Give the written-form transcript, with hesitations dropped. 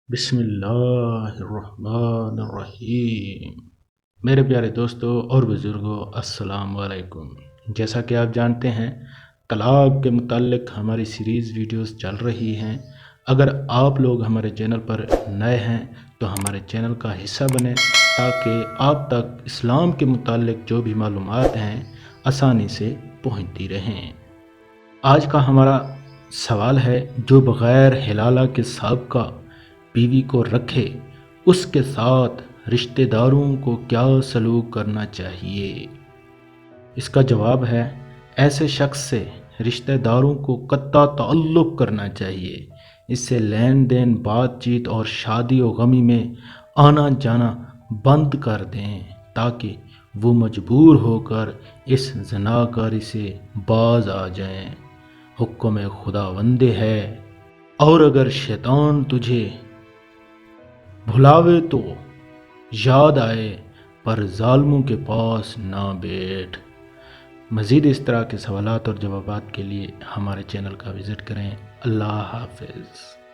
بسم اللہ الرحمن الرحیم۔ میرے پیارے دوستوں اور بزرگوں، السلام علیکم۔ جیسا کہ آپ جانتے ہیں، طلاق کے متعلق ہماری سیریز ویڈیوز چل رہی ہیں۔ اگر آپ لوگ ہمارے چینل پر نئے ہیں تو ہمارے چینل کا حصہ بنیں تاکہ آپ تک اسلام کے متعلق جو بھی معلومات ہیں آسانی سے پہنچتی رہیں۔ آج کا ہمارا سوال ہے، جو بغیر حلالہ کے سابقہ بیوی کو رکھے، اس کے ساتھ رشتہ داروں کو کیا سلوک کرنا چاہیے؟ اس کا جواب ہے، ایسے شخص سے رشتہ داروں کو قطع تعلق کرنا چاہیے۔ اس سے لین دین، بات چیت اور شادی و غمی میں آنا جانا بند کر دیں تاکہ وہ مجبور ہو کر اس زناکاری سے باز آ جائیں۔ حکم خداوند ہے، اور اگر شیطان تجھے بھلاوے تو یاد آئے، پر ظالموں کے پاس نہ بیٹھ۔ مزید اس طرح کے سوالات اور جوابات کے لیے ہمارے چینل کا وزٹ کریں۔ اللہ حافظ۔